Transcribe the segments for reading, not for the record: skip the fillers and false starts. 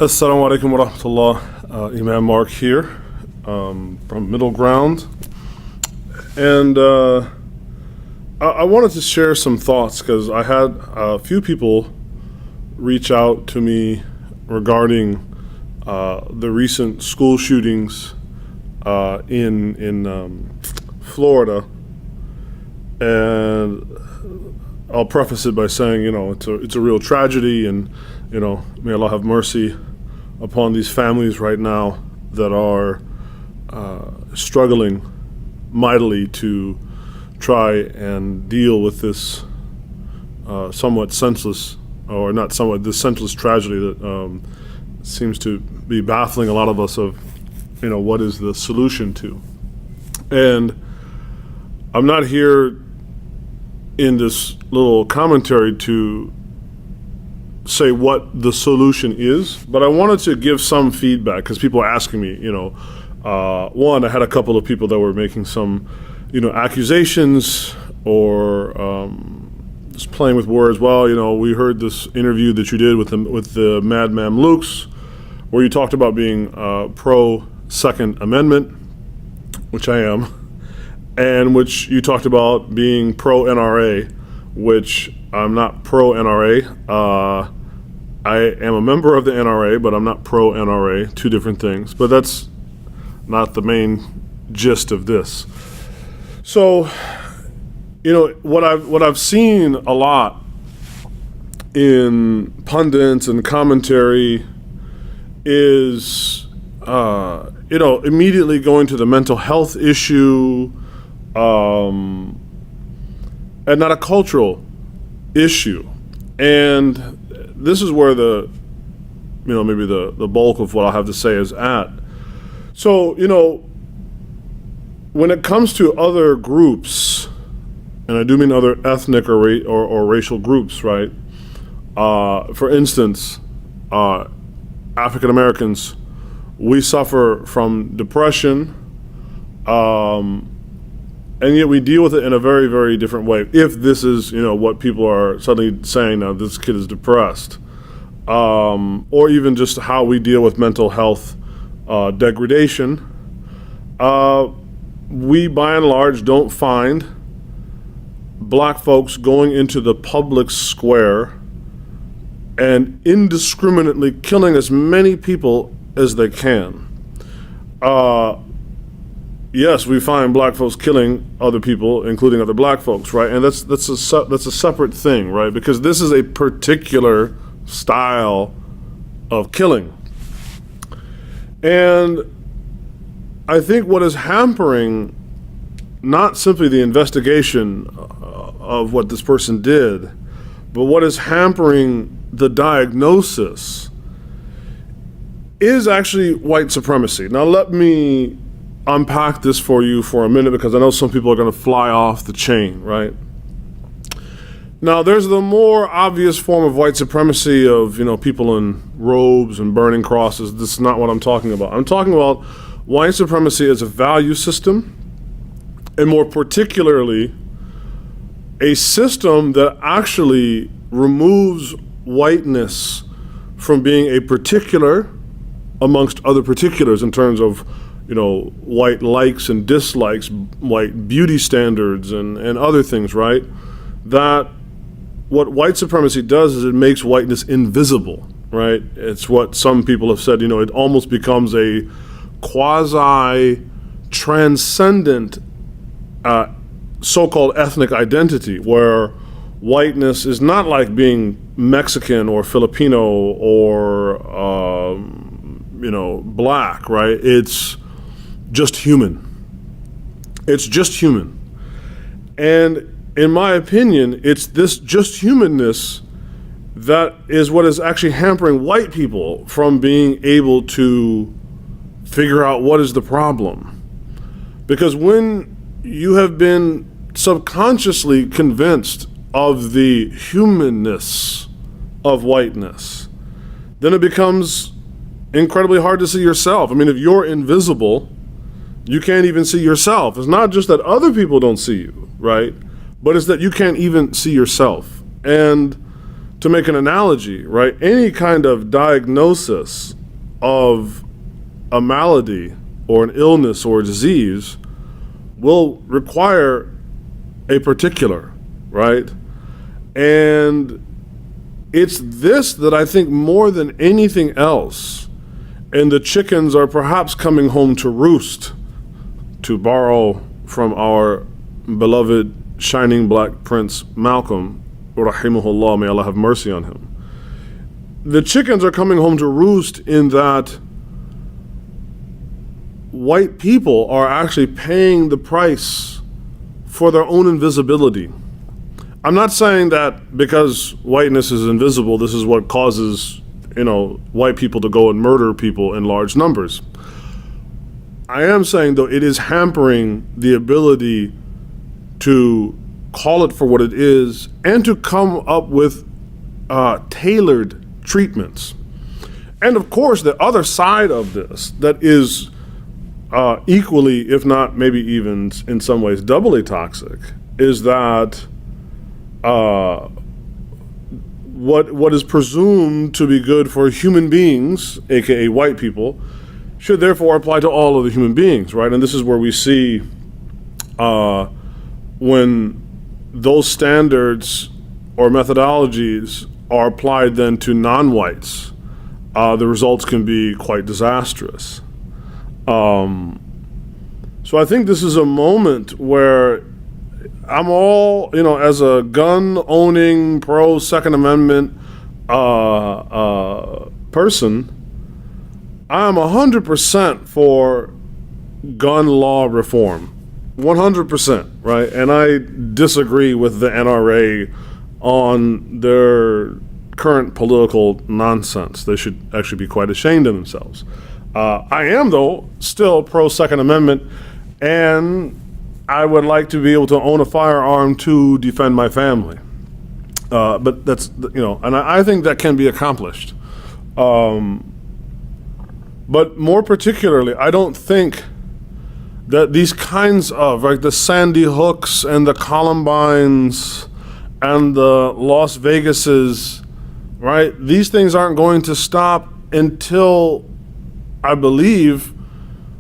Assalamu alaikum wa rahmatullah. Imam Mark here from Middle Ground. And I wanted to share some thoughts because I had a few people reach out to me regarding the recent school shootings in Florida. And I'll preface it by saying, it's a real tragedy, and, may Allah have mercy upon these families right now that are struggling mightily to try and deal with this somewhat senseless, or not somewhat, this senseless tragedy that seems to be baffling a lot of us of, what is the solution to. And I'm not here in this little commentary to say what the solution is, but I wanted to give some feedback because people are asking me, one, I had a couple of people that were making some, accusations or just playing with words. Well, we heard this interview that you did with the Mad Mamluks where you talked about being pro Second Amendment, which I am, and which you talked about being pro NRA, which I'm not pro NRA. I am a member of the NRA, but I'm not pro NRA. Two different things. But that's not the main gist of this. So, what I've seen a lot in pundits and commentary is immediately going to the mental health issue, and not a cultural issue. And this is where maybe the bulk of what I have to say is at. So, when it comes to other groups, and I do mean other ethnic or racial groups, right? For instance, African Americans, we suffer from depression, and yet we deal with it in a very, very different way. If this is, what people are suddenly saying now, this kid is depressed, or even just how we deal with mental health degradation, we by and large don't find black folks going into the public square and indiscriminately killing as many people as they can. Yes, we find black folks killing other people, including other black folks, right? And that's a separate thing, right? Because this is a particular style of killing. And I think what is hampering not simply the investigation of what this person did, but what is hampering the diagnosis is actually white supremacy. Now let me unpack this for you for a minute, because I know some people are going to fly off the chain, right? Now, there's the more obvious form of white supremacy of, people in robes and burning crosses. This is not what I'm talking about. I'm talking about white supremacy as a value system, and more particularly, a system that actually removes whiteness from being a particular amongst other particulars in terms of white likes and dislikes, white beauty standards and other things, right? That what white supremacy does is it makes whiteness invisible, right? It's what some people have said, it almost becomes a quasi-transcendent so-called ethnic identity, where whiteness is not like being Mexican or Filipino or, black, right? It's just human. It's just human. And in my opinion, it's this just humanness that is what is actually hampering white people from being able to figure out what is the problem. Because when you have been subconsciously convinced of the humanness of whiteness, then it becomes incredibly hard to see yourself. I mean, if you're invisible, you can't even see yourself. It's not just that other people don't see you, right? But it's that you can't even see yourself. And to make an analogy, right, any kind of diagnosis of a malady or an illness or a disease will require a particular, right? And it's this that I think more than anything else, and the chickens are perhaps coming home to roost, to borrow from our beloved shining black prince Malcolm, rahimahullah, may Allah have mercy on him. The chickens are coming home to roost in that white people are actually paying the price for their own invisibility. I'm not saying that because whiteness is invisible, this is what causes, white people to go and murder people in large numbers. I am saying, though, it is hampering the ability to call it for what it is and to come up with tailored treatments. And of course, the other side of this that is equally, if not maybe even in some ways doubly toxic, is that what is presumed to be good for human beings, aka white people, should therefore apply to all of the human beings, right? And this is where we see when those standards or methodologies are applied then to non-whites, the results can be quite disastrous. So I think this is a moment where I'm all, as a gun-owning, pro-Second Amendment person, I'm 100% for gun law reform. 100%, right? And I disagree with the NRA on their current political nonsense. They should actually be quite ashamed of themselves. I am, though, still pro-Second Amendment, and I would like to be able to own a firearm to defend my family. But that's, and I think that can be accomplished. But more particularly, I don't think that these kinds of, like the Sandy Hooks and the Columbines and the Las Vegases, right? These things aren't going to stop until, I believe,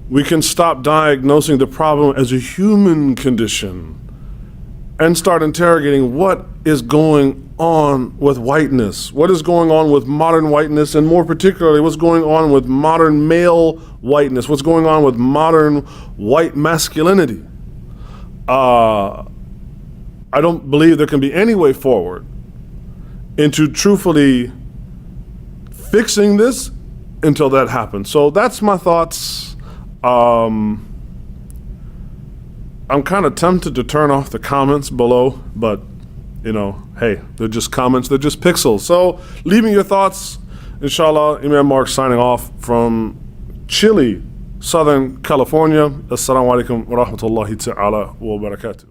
we can stop diagnosing the problem as a human condition and start interrogating what is going on with whiteness, what is going on with modern whiteness, and more particularly, what's going on with modern male whiteness, what's going on with modern white masculinity. I don't believe there can be any way forward into truthfully fixing this until that happens. So that's my thoughts. I'm kind of tempted to turn off the comments below, but hey, they're just comments, they're just pixels. So leave me your thoughts. Inshallah, Imam Mark signing off from Chile, Southern California. Assalamu alaikum wa rahmatullahi ta'ala wa barakatuh.